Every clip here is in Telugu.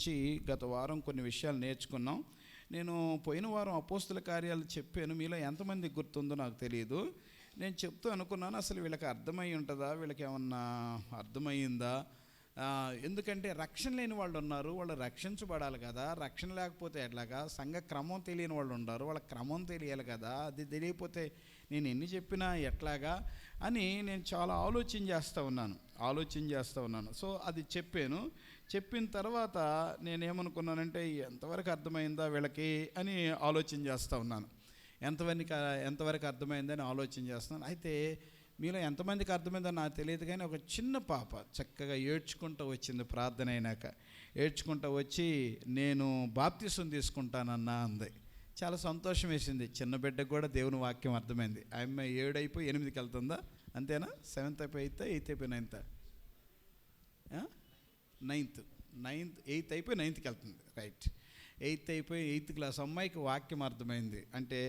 నుంచి గత వారం కొన్ని విషయాలు నేర్చుకున్నాం. నేను పోయిన వారం అపోస్తుల కార్యాలు చెప్పాను. మీలో ఎంతమందికి గుర్తుందో నాకు తెలియదు. నేను చెప్తూ అనుకున్నాను, అసలు వీళ్ళకి అర్థమై ఉంటుందా, వీళ్ళకి ఏమన్నా అర్థమయ్యిందా? ఎందుకంటే రక్షణ లేని వాళ్ళు ఉన్నారు, వాళ్ళు రక్షించబడాలి కదా. రక్షణ లేకపోతే ఎట్లాగా? సంఘ క్రమం తెలియని వాళ్ళు ఉన్నారు, వాళ్ళ క్రమం తెలియాలి కదా. అది తెలియకపోతే నేను ఎన్ని చెప్పినా ఎట్లాగా అని నేను చాలా ఆలోచన చేస్తూ ఉన్నాను. సో అది చెప్పిన తర్వాత నేనేమనుకున్నానంటే, ఎంతవరకు అర్థమైందా వీళ్ళకి అని ఆలోచన చేస్తూ ఉన్నాను. ఎంతవరకు అర్థమైందని ఆలోచన చేస్తున్నాను. అయితే మీలో ఎంతమందికి అర్థమైందో నాకు తెలియదు, కానీ ఒక చిన్న పాప చక్కగా ఏడ్చుకుంటూ వచ్చింది. ప్రార్థన అయినాక ఏడ్చుకుంటూ వచ్చి, నేను బాప్తిసం తీసుకుంటానన్నా అంది. చాలా సంతోషం వేసింది. చిన్న బిడ్డకు కూడా దేవుని వాక్యం అర్థమైంది. ఆమె 7 అయిపోయి 8కి వెళ్తుందా, అంతేనా? 7th అయిపోయి 8th, 8th అయిపోయి 9th, 8th అయిపోయి 9th వెళ్తుంది. రైట్, 8th అయిపోయి 8th క్లాస్ అమ్మాయికి వాక్యం అర్థమైంది. అంటే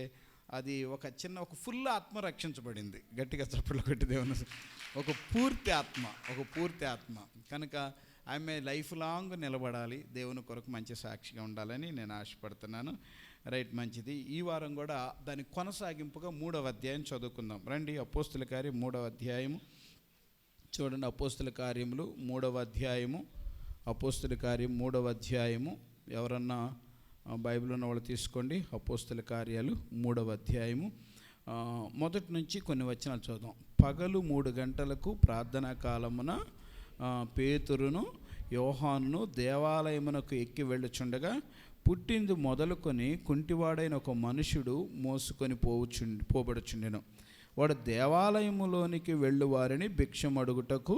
అది ఒక ఫుల్ ఆత్మ రక్షించబడింది. గట్టిగా చప్పట్లు కొట్టి దేవుని, ఒక పూర్తి ఆత్మ కనుక ఆమె లైఫ్ లాంగ్ నిలబడాలి, దేవుని కొరకు మంచి సాక్షిగా ఉండాలని నేను ఆశపడుతున్నాను. రైట్, మంచిది. ఈ వారం కూడా దాని కొనసాగింపుగా 3వ అధ్యాయం చదువుకుందాం. రండి, అపోస్తుల కార్యం 3వ అధ్యాయము చూడండి. అపోస్తుల కార్యములు 3వ అధ్యాయము, అపోస్తుల కార్యం 3వ అధ్యాయము. ఎవరన్నా బైబిల్ ఉన్న వాళ్ళు తీసుకోండి. అపోస్తుల కార్యాలు 3వ అధ్యాయము మొదటి నుంచి కొన్ని వచనాలు చూద్దాం. పగలు 3 గంటలకు ప్రార్థనా కాలమున పేతురును యోహానును దేవాలయమునకు ఎక్కి వెళ్ళుచుండగా, పుట్టింది మొదలుకొని కుంటివాడైన ఒక మనుషుడు మోసుకొని పోబడుచుండెను. వాడు దేవాలయములోనికి వెళ్ళు వారిని భిక్షమడుగుటకు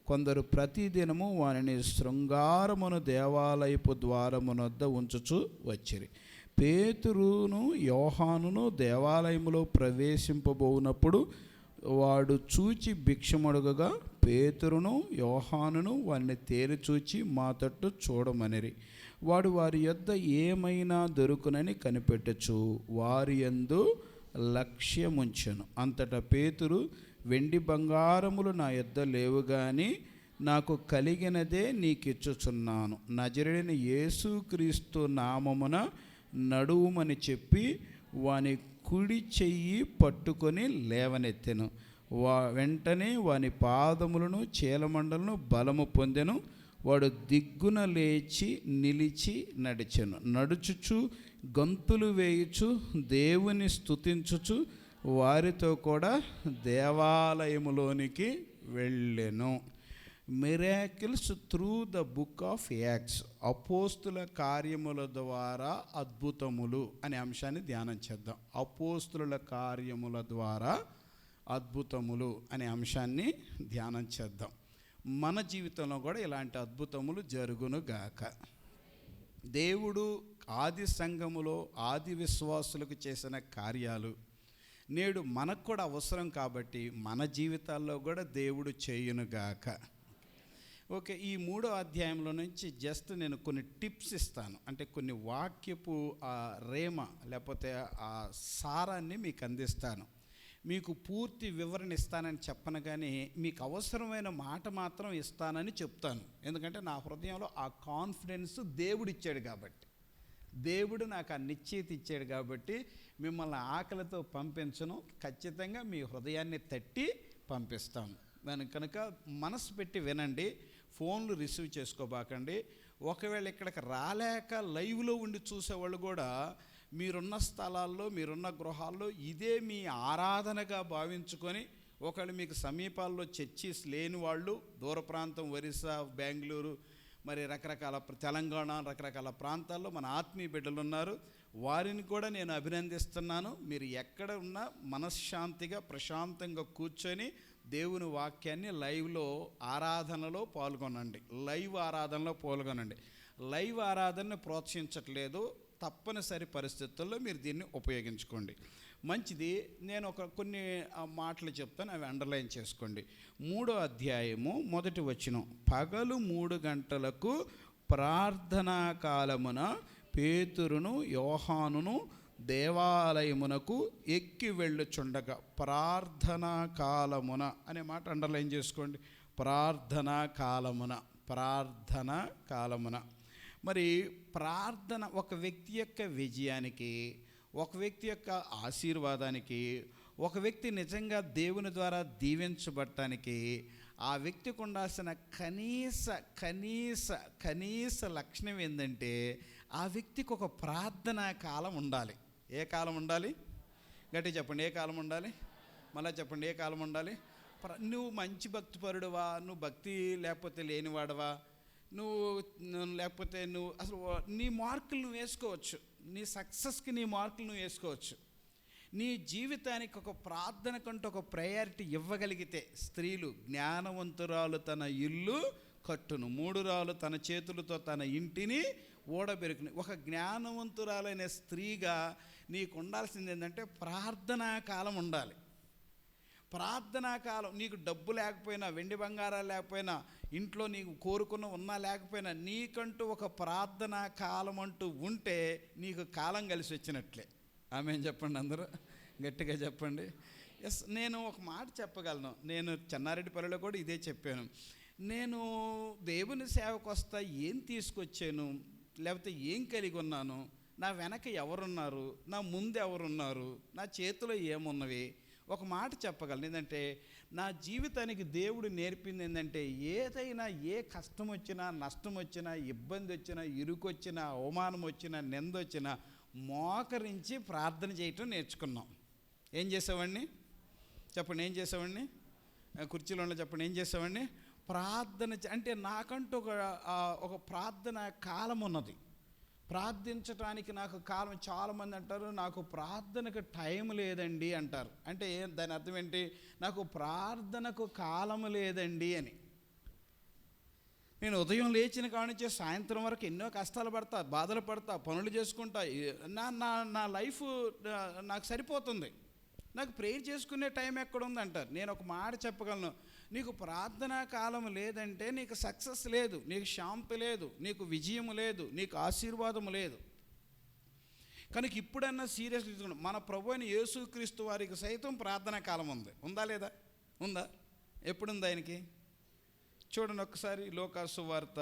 కొందరు ప్రతిదినము వారిని శృంగారమును దేవాలయపు ద్వారమునొద్ద ఉంచుచు వచ్చిరి. పేతురును యోహానును దేవాలయములో ప్రవేశింపబోనప్పుడు వాడు చూచి భిక్షమడుగగా, పేతురును యోహానును వారిని తేరి చూచి మా తట్టు చూడమనిరి. వాడు వారి యొద్ద ఏమైనా దొరుకునని కనిపెట్టచ్చు వారి యందు లక్ష్యముంచెను. అంతటా పేతురు, వెండి బంగారములు నా యొద్ద లేవు గాని నాకు కలిగినదే నీకిచ్చుచున్నాను. నజరేయుడైన యేసుక్రీస్తు నామమున నడువుమని చెప్పి వాని కుడి చెయ్యి పట్టుకొని లేవనెత్తెను. వెంటనే వాని పాదములను చీలమండలను బలము పొందెను. వాడు దిగ్గున లేచి నిలిచి నడిచెను. నడుచుచు గంతులు వేయుచు దేవుని స్తుతించుచు వారితో కూడా దేవాలయములోనికి వెళ్ళెను. Miracles through the book of Acts, అపోస్తుల కార్యముల ద్వారా అద్భుతములు అనే అంశాన్ని ధ్యానం చేద్దాం. అపోస్తుల కార్యముల ద్వారా అద్భుతములు అనే అంశాన్ని ధ్యానం చేద్దాం. మన జీవితంలో కూడా ఇలాంటి అద్భుతములు జరుగునుగాక. దేవుడు ఆది సంఘములో ఆది విశ్వాసులకు చేసిన కార్యాలు నేడు మనకు కూడా అవసరం కాబట్టి మన జీవితాల్లో కూడా దేవుడు చేయునుగాక. ఓకే, ఈ 3వ అధ్యాయంలో నుంచి జస్ట్ నేను కొన్ని టిప్స్ ఇస్తాను. అంటే కొన్ని వాక్యపు రేమ లేకపోతే ఆ సారాన్ని మీకు అందిస్తాను. మీకు పూర్తి వివరణ ఇస్తానని చెప్పను, కానీ మీకు అవసరమైన మాట మాత్రం ఇస్తానని చెప్తాను. ఎందుకంటే నా హృదయంలో ఆ కాన్ఫిడెన్స్ దేవుడు ఇచ్చాడు కాబట్టి, దేవుడు నాకు ఆ నిశ్చయిత ఇచ్చాడు కాబట్టి మిమ్మల్ని ఆకలితో పంపించను. ఖచ్చితంగా మీ హృదయాన్ని తట్టి పంపిస్తాను. దానికి కనుక మనసు పెట్టి వినండి. ఫోన్లు రిసీవ్ చేసుకోబాకండి. ఒకవేళ ఇక్కడికి రాలేక లైవ్లో ఉండి చూసేవాళ్ళు కూడా మీరున్న స్థలాల్లో మీరున్న గృహాల్లో ఇదే మీ ఆరాధనగా భావించుకొని, ఒకవేళ మీకు సమీపాల్లో చర్చీస్ లేని వాళ్ళు, దూర ప్రాంతం ఒరిస్సా, బెంగళూరు, మరి రకరకాల తెలంగాణ, రకరకాల ప్రాంతాల్లో మన ఆత్మీయ బిడ్డలు ఉన్నారు. వారిని కూడా నేను అభినందిస్తున్నాను. మీరు ఎక్కడ ఉన్నా మనశ్శాంతిగా ప్రశాంతంగా కూర్చొని దేవుని వాక్యాన్ని లైవ్లో ఆరాధనలో పాల్గొనండి. లైవ్ ఆరాధనను ప్రోత్సహించట్లేదు. తప్పనిసరి పరిస్థితుల్లో మీరు దీన్ని ఉపయోగించుకోండి. మంచిది. నేను కొన్ని మాటలు చెప్తాను, అవి అండర్లైన్ చేసుకోండి. 3వ అధ్యాయము 1వ వచనం. పగలు 3 గంటలకు ప్రార్థనా కాలమున పేతురును యోహానును దేవాలయమునకు ఎక్కి వెళ్ళుచుండగా. ప్రార్థనా కాలమున అనే మాట అండర్లైన్ చేసుకోండి. ప్రార్థనా కాలమున. మరి ప్రార్థన ఒక వ్యక్తి యొక్క విజయానికి, ఒక వ్యక్తి యొక్క ఆశీర్వాదానికి, ఒక వ్యక్తి నిజంగా దేవుని ద్వారా దీవించబడటానికి ఆ వ్యక్తికి ఉండాల్సిన కనీస లక్షణం ఏంటంటే ఆ వ్యక్తికి ఒక ప్రార్థనా కాలం ఉండాలి. ఏ కాలం ఉండాలి? గట్టి చెప్పండి, ఏ కాలం ఉండాలి? మళ్ళీ చెప్పండి, ఏ కాలం ఉండాలి? నువ్వు మంచి భక్తిపరుడువా, నువ్వు భక్తి లేకపోతే లేనివాడవా, లేకపోతే నువ్వు అసలు నీ మార్కులు నువ్వు వేసుకోవచ్చు, నీ సక్సెస్కి నీ మార్కులు నువ్వు వేసుకోవచ్చు. నీ జీవితానికి ఒక ప్రార్థన కంటే ఒక ప్రయారిటీ ఇవ్వగలిగితే, స్త్రీలు జ్ఞానవంతురాలు తన ఇల్లు కట్టును, 3 రాళ్ళు తన చేతులతో తన ఇంటిని ఓడబెరుకుని. ఒక జ్ఞానవంతురాలైన స్త్రీగా నీకు ఉండాల్సింది ఏంటంటే ప్రార్థనా కాలం ఉండాలి. ప్రార్థనా కాలం. నీకు డబ్బు లేకపోయినా, వెండి బంగారాలు లేకపోయినా, ఇంట్లో నీకు కోరుకున్న ఉన్నా లేకపోయినా, నీకంటూ ఒక ప్రార్థనా కాలం అంటూ ఉంటే నీకు కాలం కలిసి వచ్చినట్లే. ఆమేన్ చెప్పండి, అందరూ గట్టిగా చెప్పండి. ఎస్, నేను ఒక మాట చెప్పగలను. నేను చెన్నారెడ్డిపల్లిలో కూడా ఇదే చెప్పాను. నేను దేవుని సేవకు వస్తా ఏం తీసుకొచ్చాను, లేకపోతే ఏం కలిగి ఉన్నాను, నా వెనక ఎవరున్నారు, నా ముందు ఎవరున్నారు, నా చేతిలో ఏమున్నవి, ఒక మాట చెప్పగలను. ఏంటంటే నా జీవితానికి దేవుడు నేర్పింది ఏంటంటే, ఏదైనా ఏ కష్టం వచ్చినా, నష్టం వచ్చినా, ఇబ్బంది వచ్చినా, ఇరుకొచ్చినా, అవమానం వచ్చినా, నింద వచ్చినా మోకరించి ప్రార్థన చేయటం నేర్చుకున్నాం. ఏం చేసావండి చెప్పండి, ఏం చేసావండి? కుర్చీలో చెప్పండి, ఏం చేసావండి? ప్రార్థన. అంటే నాకంటూ ఒక ప్రార్థన కాలం ఉన్నది. ప్రార్థించడానికి నాకు కాలం. చాలామంది అంటారు నాకు ప్రార్థనకు టైం లేదండి అంటారు. అంటే దాని అర్థం ఏంటి? నాకు ప్రార్థనకు కాలం లేదండి అని. నేను ఉదయం లేచిన కానించే సాయంత్రం వరకు ఎన్నో కష్టాలు పడతా, బాధలు పడతా, పనులు చేసుకుంటా. నా లైఫ్ నాకు సరిపోతుంది, నాకు ప్రేయర్ చేసుకునే టైం ఎక్కడుంది అంటారు. నేను ఒక మాట చెప్పగలను, నీకు ప్రార్థనా కాలం లేదంటే నీకు సక్సెస్ లేదు, నీకు శాంతి లేదు, నీకు విజయం లేదు, నీకు ఆశీర్వాదం లేదు. కనుక ఇప్పుడన్నా సీరియస్గా తీసుకున్నాం. మన ప్రభు అయిన యేసుక్రీస్తు వారికి సైతం ప్రార్థనా కాలం ఉంది. ఉందా లేదా? ఉందా? ఎప్పుడుంది ఆయనకి? చూడండి ఒకసారి లూకాసు వార్త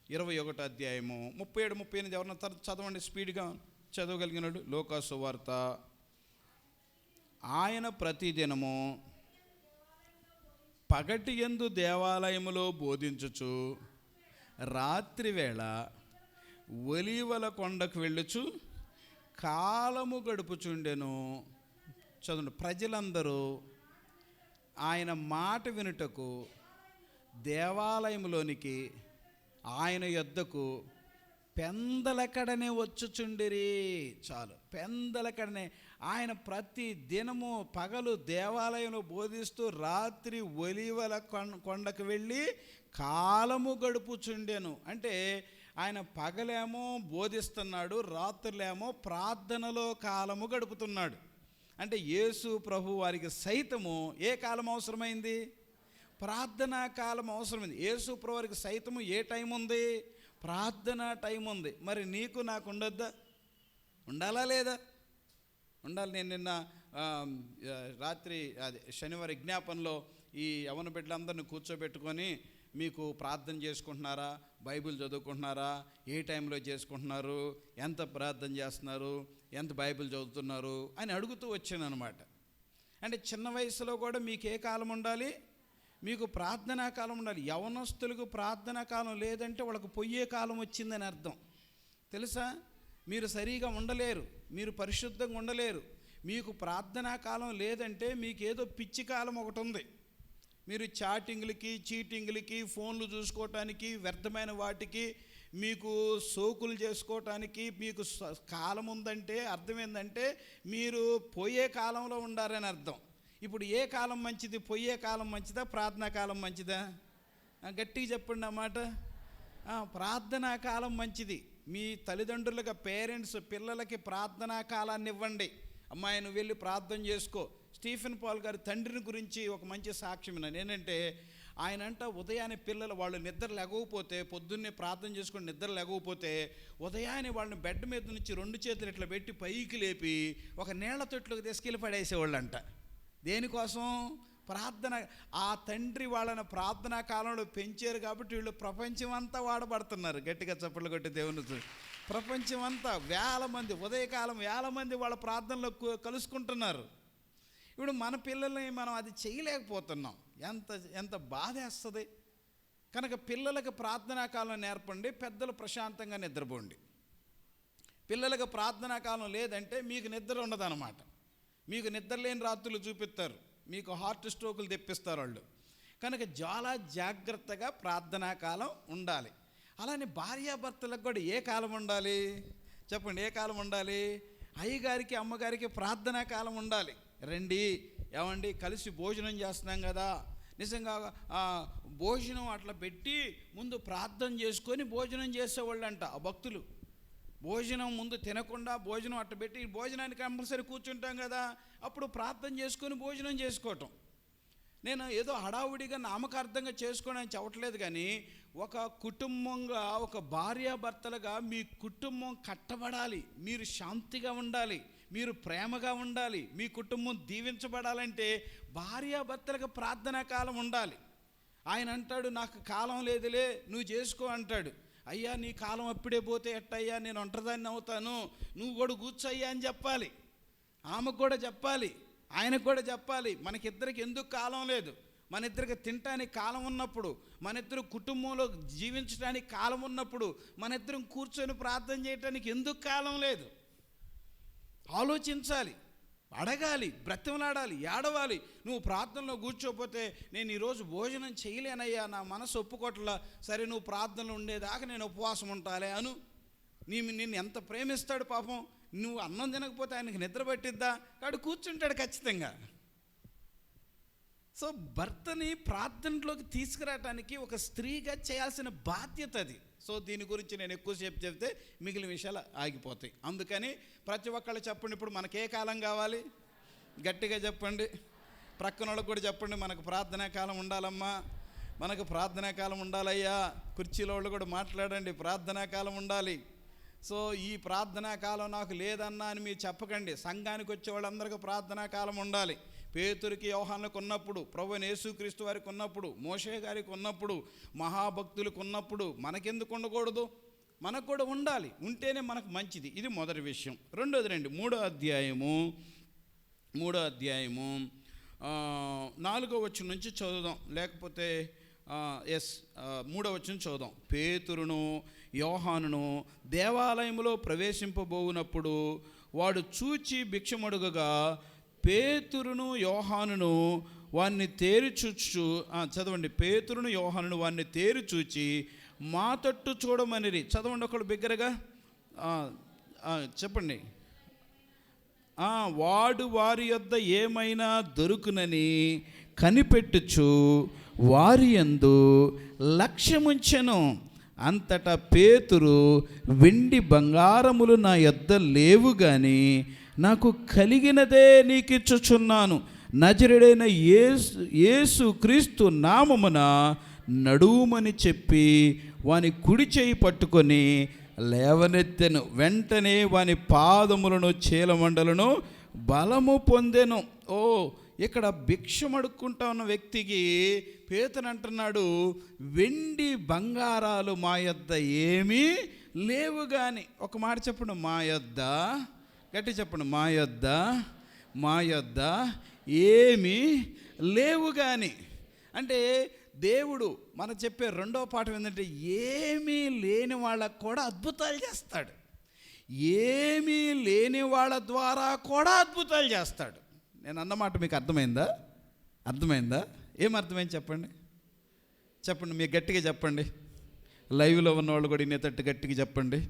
21వ అధ్యాయము 37-38 ఎవరన్నా చదవండి, స్పీడ్గా చదవగలిగినాడు. లూకాసు వార్త. ఆయన ప్రతిదినము పగటి యందు దేవాలయములో బోధించుచు రాత్రి వేళ ఒలీవల కొండకు వెళ్ళుచు కాలము గడుపుచుండెను. చదువు. ప్రజలందరూ ఆయన మాట వినుటకు దేవాలయంలోనికి ఆయన యొద్దకు పెందలకడనే వచ్చుచుండిరి. చాలు, పెందలకడనే. ఆయన ప్రతి దినము పగలు దేవాలయంలో బోధిస్తూ రాత్రి ఒలీవల కొండకు వెళ్ళి కాలము గడుపుచుండెను. అంటే ఆయన పగలేమో బోధిస్తున్నాడు, రాత్రులేమో ప్రార్థనలో కాలము గడుపుతున్నాడు. అంటే యేసు ప్రభు వారికి సైతము ఏ కాలం అవసరమైంది? ప్రార్థనా కాలం అవసరమైంది. యేసు ప్రభు వారికి సైతము ఏ టైం ఉంది? ప్రార్థనా టైం ఉంది. మరి నీకు నాకు ఉండొద్దా? ఉండాలా లేదా? ఉండాలి. నేను నిన్న రాత్రి శనివారం విజ్ఞాపనలో ఈ యవన బిడ్డలందరినీ కూర్చోబెట్టుకొని మీకు ప్రార్థన చేసుకుంటున్నారా, బైబిల్ చదువుకుంటున్నారా, ఏ టైంలో చేసుకుంటున్నారు, ఎంత ప్రార్థన చేస్తున్నారు, ఎంత బైబిల్ చదువుతున్నారు అని అడుగుతూ వచ్చాను అనమాట. అంటే చిన్న వయసులో కూడా మీకు ఏ కాలం ఉండాలి? మీకు ప్రార్థనా కాలం ఉండాలి. యవనస్తులకు ప్రార్థనా కాలం లేదంటే వాళ్ళకు పొయ్యే కాలం వచ్చిందని అర్థం. తెలుసా? మీరు సరిగా ఉండలేరు, మీరు పరిశుద్ధంగా ఉండలేరు. మీకు ప్రార్థనా కాలం లేదంటే మీకు ఏదో పిచ్చి కాలం ఒకటి ఉంది. మీరు చాటింగ్లకి, చీటింగ్లకి, ఫోన్లు చూసుకోవటానికి, వ్యర్థమైన వాటికి, మీకు సోకులు చేసుకోవటానికి మీకు కాలం ఉందంటే అర్థం ఏంటంటే మీరు పోయే కాలంలో ఉండారని అర్థం. ఇప్పుడు ఏ కాలం మంచిది? పోయే కాలం మంచిదా, ప్రార్థనా కాలం మంచిదా? గట్టిగా చెప్పండి అన్నమాట. ప్రార్థనా కాలం మంచిది. మీ తల్లిదండ్రులుగా పేరెంట్స్ పిల్లలకి ప్రార్థనా కాలాన్ని ఇవ్వండి. అమ్మాయి నువ్వు వెళ్ళి ప్రార్థన చేసుకో. స్టీఫెన్ పాల్ గారి తండ్రిని గురించి ఒక మంచి సాక్ష్యం విన్నాను. ఏంటంటే ఆయనంట ఉదయాన్నే పిల్లలు వాళ్ళు నిద్ర లేకపోతే, పొద్దున్నే ప్రార్థన చేసుకొని నిద్ర లేకపోతే ఉదయాన్నే వాళ్ళని బెడ్ మీద నుంచి 2 చేతులు ఇట్లా పెట్టి పైకి లేపి ఒక నీళ్ల తొట్లోకి తీసుకెళ్ళి పడేసేవాళ్ళంట. దేనికోసం? ప్రార్థన, ఆ తండ్రి వాళ్ళని ప్రార్థనా కాలంలో పెంచారు కాబట్టి వీళ్ళు ప్రపంచం అంతా వాడబడుతున్నారు. గట్టిగా చప్పట్లు కొట్టి దేవుని ప్రపంచం అంతా వేల మంది, ఉదయకాలం వేల మంది వాళ్ళ ప్రార్థనలో కలుసుకుంటున్నారు. ఇప్పుడు మన పిల్లల్ని మనం అది చేయలేకపోతున్నాం. ఎంత ఎంత బాధేస్తుంది. కనుక పిల్లలకు ప్రార్థనా కాలం నేర్పండి, పెద్దలు ప్రశాంతంగా నిద్రపోండి. పిల్లలకు ప్రార్థనా కాలం లేదంటే మీకు నిద్ర ఉండదన్నమాట. మీకు నిద్ర లేని రాత్రులు చూపిస్తారు, మీకు హార్ట్ స్ట్రోకులు తెప్పిస్తారు వాళ్ళు. కనుక చాలా జాగ్రత్తగా ప్రార్థనా కాలం ఉండాలి. అలానే భార్యాభర్తలకు కూడా ఏ కాలం ఉండాలి చెప్పండి? ఏ కాలం ఉండాలి? అయ్యగారికి అమ్మగారికి ప్రార్థనా కాలం ఉండాలి. రండి, ఏమండి కలిసి భోజనం చేస్తున్నాం కదా, నిజంగా భోజనం అట్లా పెట్టి ముందు ప్రార్థన చేసుకొని భోజనం చేసేవాళ్ళంట ఆ భక్తులు. భోజనం ముందు తినకుండా భోజనం అట్ట పెట్టి భోజనానికి కంపల్సరీ కూర్చుంటాం కదా, అప్పుడు ప్రార్థన చేసుకొని భోజనం చేసుకోవటం. నేను ఏదో హడావుడిగా నామకార్థంగా చేసుకోవడం అని చెప్పట్లేదు, కానీ ఒక కుటుంబంగా, ఒక భార్యాభర్తలుగా మీ కుటుంబం కట్టబడాలి, మీరు శాంతిగా ఉండాలి, మీరు ప్రేమగా ఉండాలి, మీ కుటుంబం దీవించబడాలంటే భార్యాభర్తలకు ప్రార్థనా కాలం ఉండాలి. ఆయన అంటాడు, నాకు కాలం లేదులే నువ్వు చేసుకో అంటాడు. అయ్యా నీ కాలం అప్పుడే పోతే ఎట్టయ్యా, నేను ఒంటరిదాన్ని అవుతాను, నువ్వు కూడా కూర్చోయ్యా అని చెప్పాలి. ఆమెకు కూడా చెప్పాలి, ఆయనకు కూడా చెప్పాలి. మనకిద్దరికి ఎందుకు కాలం లేదు? మన ఇద్దరికి తినటానికి కాలం ఉన్నప్పుడు, మన ఇద్దరు కుటుంబంలో జీవించడానికి కాలం ఉన్నప్పుడు, మన ఇద్దరం కూర్చొని ప్రార్థన చేయడానికి ఎందుకు కాలం లేదు? ఆలోచించాలి, అడగాలి, బ్రతిమలాడాలి, ఏడవాలి. నువ్వు ప్రార్థనలో కూర్చోపోతే నేను ఈరోజు భోజనం చేయలేనయ్యా, నా మనసు ఒప్పుకోట్లా, సరే నువ్వు ప్రార్థనలో ఉండేదాకా నేను ఉపవాసం ఉంటాలే అను. నిన్ను ఎంత ప్రేమిస్తాడు పాపం. నువ్వు అన్నం తినకపోతే ఆయనకి నిద్ర పట్టిద్దా? కాడు కూర్చుంటాడు ఖచ్చితంగా. సో భర్తని ప్రార్థనలోకి తీసుకురావటానికి ఒక స్త్రీగా చేయాల్సిన బాధ్యత అది. సో దీని గురించి నేను ఎక్కువసేపు చెప్తే మిగిలిన విషయాలు ఆగిపోతాయి. అందుకని ప్రతి ఒక్కళ్ళు చెప్పండి, ఇప్పుడు మనకే కాలం కావాలి? గట్టిగా చెప్పండి. ప్రక్కన వాళ్ళకి కూడా చెప్పండి, మనకు ప్రార్థనా కాలం ఉండాలమ్మా, మనకు ప్రార్థనా కాలం ఉండాలయ్యా. కుర్చీలో వాళ్ళు కూడా మాట్లాడండి, ప్రార్థనా కాలం ఉండాలి. సో ఈ ప్రార్థనా కాలం నాకు లేదన్నా అని మీరు చెప్పకండి. సంఘానికి వచ్చే వాళ్ళందరికీ ప్రార్థనా కాలం ఉండాలి. పేతురికి యోహానులకు ఉన్నప్పుడు, ప్రభువైన యేసుక్రీస్తు వారికి ఉన్నప్పుడు, మోషే గారికి ఉన్నప్పుడు, మహాభక్తులకు ఉన్నప్పుడు మనకెందుకు ఉండకూడదు? మనకు కూడా ఉండాలి. ఉంటేనే మనకు మంచిది. ఇది మొదటి విషయం. రెండోది రండి, మూడో అధ్యాయము 4వ వచనం నుంచి చదువుదాం, లేకపోతే 3వ వచనం చదువుదాం. పేతురును యోహానును దేవాలయంలో ప్రవేశింపబోవునప్పుడు వాడు చూచి భిక్షమడుగగా పేతురును యోహానును వాన్ని తేరిచూచు చదవండి. పేతురును యోహానును వాన్ని తేరిచూచి మా తట్టు చూడమనిరి. చదవండి ఒకళ్ళు బిగ్గరగా చెప్పండి. వాడు వారి యొద్ద ఏమైనా దొరుకునని కనిపెట్టుచు వారి యందు లక్ష్యముంచెను. అంతటా పేతురు, వెండి బంగారములు నా యొద్ద లేవు గాని నాకు కలిగినదే నీకిచ్చుచున్నాను. నజరుడైన యేసు క్రీస్తు నామమున నడుమని చెప్పి వాని కుడి చేయి పట్టుకొని లేవనెత్తెను. వెంటనే వాని పాదములను చీలమండలను బలము పొందెను. ఇక్కడ భిక్షం అడుక్కుంటా ఉన్న వ్యక్తికి పేతురు అంటున్నాడు, వెండి బంగారాలు మా యొద్ద ఏమీ లేవు కానీ. ఒక మాట చెప్పండి, మా యొద్ద, గట్టి చెప్పండి, మా యొద్ద ఏమీ లేవు కానీ. అంటే దేవుడు మనం చెప్పే రెండో పాఠం ఏంటంటే, ఏమీ లేని వాళ్ళకు కూడా అద్భుతాలు చేస్తాడు. ఏమీ లేని వాళ్ళ ద్వారా కూడా అద్భుతాలు చేస్తాడు. నేను అన్నమాట మీకు అర్థమైందా? ఏం అర్థమైంది చెప్పండి? మీరు గట్టిగా చెప్పండి. లైవ్లో ఉన్న వాళ్ళు కూడా ఇన్నేతట్టు గట్టిగా చెప్పండి.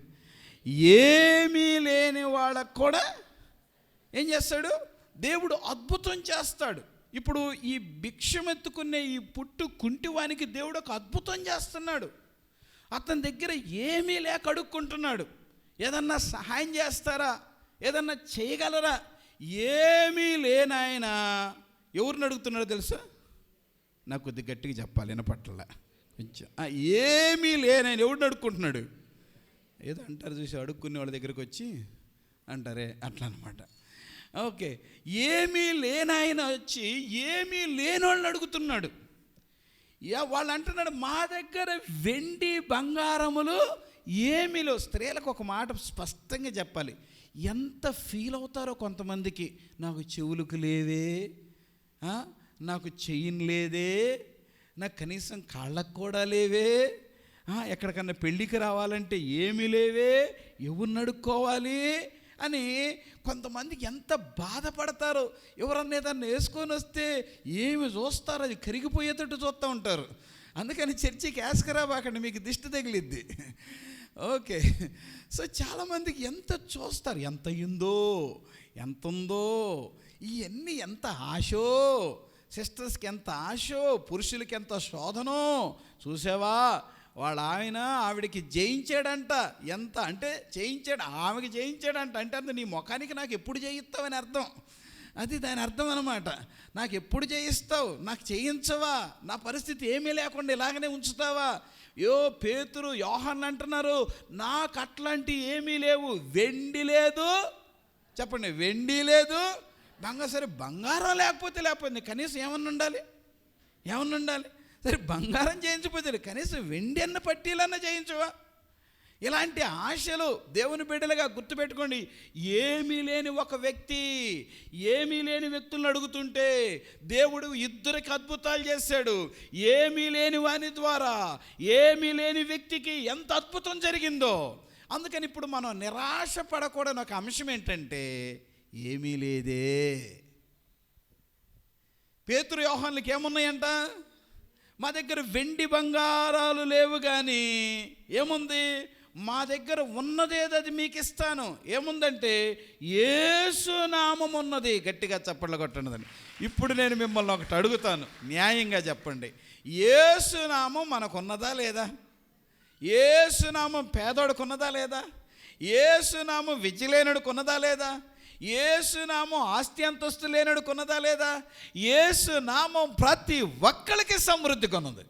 ఏమీ లేని వాళ్ళకు కూడా ఏం చేస్తాడు? దేవుడు అద్భుతం చేస్తాడు. ఇప్పుడు ఈ భిక్షమెత్తుకునే ఈ పుట్టు కుంటివానికి దేవుడు ఒక అద్భుతం చేస్తున్నాడు. అతని దగ్గర ఏమీ లేక అడుక్కుంటున్నాడు. ఏదన్నా సహాయం చేస్తారా? ఏదన్నా చేయగలరా? ఏమీ లేనాయన ఎవరిని అడుగుతున్నాడో తెలుసా? నాకు కొద్దిగా గట్టిగా చెప్పాలి, వినపట్ల కొంచెం. ఏమీ లేనాయన ఎవరిని అడుక్కుంటున్నాడు? ఏదో అంటారు చూసి, అడుక్కునే వాళ్ళ దగ్గరికి వచ్చి అంటారే, అట్లా అనమాట. ఓకే, ఏమీ లేనాయన వచ్చి ఏమీ లేనోళ్ళని అడుగుతున్నాడు. వాళ్ళు అంటున్నాడు, మా దగ్గర వెండి బంగారములు ఏమీ లేవు. స్త్రీలకు ఒక మాట స్పష్టంగా చెప్పాలి, ఎంత ఫీల్ అవుతారో కొంతమందికి. నాకు చెవులకు లేవే, నాకు చెయ్యిని లేదే, నాకు కనీసం కాళ్ళకు కూడా లేవే, ఎక్కడికన్నా పెళ్ళికి రావాలంటే ఏమీ లేవే, ఎవరిని అడుక్కోవాలి అని కొంతమందికి ఎంత బాధపడతారో. ఎవరన్నా ఏదన్నా వేసుకొని వస్తే ఏమి చూస్తారో, అది కరిగిపోయేటట్టు చూస్తూ ఉంటారు. అందుకని చర్చికి వేసుకురాబాకండి, మీకు దిష్టి తగిలిద్ది. ఓకే, సో చాలామందికి ఎంత చూస్తారు, ఎంత అయిందో, ఎంత ఉందో, ఇవన్నీ ఎంత ఆశో, సిస్టర్స్కి ఎంత ఆశో, పురుషులకి ఎంత శోధనో. చూసావా, వాళ్ళ ఆయన ఆవిడికి జయించాడంట. ఎంత అంటే చేయించాడు, ఆమెకి జయించాడంట. అంటే అంత నీ ముఖానికి నాకు ఎప్పుడు చేయిస్తావని అర్థం. అది దాని అర్థం అనమాట. నాకు ఎప్పుడు చేయిస్తావు, నాకు చేయించవా, నా పరిస్థితి ఏమీ లేకుండా ఇలాగనే ఉంచుతావా? పేతురు యోహాను అంటున్నారు, నాకు అట్లాంటి ఏమీ లేవు, వెండి లేదు, చెప్పండి, వెండి లేదు, సరే బంగారం లేకపోతే కనీసం ఏమన్నా ఉండాలి, సరే బంగారం చేయించకపోతే కనీసం వెండి అన్న పట్టీలన్నా చేయించవా? ఇలాంటి ఆశలు దేవుని బిడ్డలుగా గుర్తుపెట్టుకోండి. ఏమీ లేని ఒక వ్యక్తి, ఏమీ లేని వ్యక్తులను అడుగుతుంటే దేవుడు ఇద్దరికి అద్భుతాలు చేశాడు. ఏమీ లేని వాని ద్వారా ఏమీ లేని వ్యక్తికి ఎంత అద్భుతం జరిగిందో. అందుకని ఇప్పుడు మనం నిరాశ పడకూడని ఒక అంశం ఏంటంటే, ఏమీ లేదే. పేతురు యోహానులకి ఏమున్నాయంట? మా దగ్గర వెండి బంగారాలు లేవు, కానీ ఏముంది, మా దగ్గర ఉన్నదేదది మీకు ఇస్తాను. ఏముందంటే యేసు నామం ఉన్నది. గట్టిగా చప్పట్లు కొట్టండి. ఇప్పుడు నేను మిమ్మల్ని ఒకటి అడుగుతాను, న్యాయంగా చెప్పండి, యేసు నామం మనకున్నదా లేదా? యేసు నామం పేదోడికి ఉన్నదా లేదా? యేసు నామం విద్య లేనుడికి ఉన్నదా లేదా? యేసు నామం ఆస్తి అంతస్తు లేనుడికి ఉన్నదా లేదా? యేసు నామం ప్రతి ఒక్కరికి సమృద్ధిగా ఉన్నది.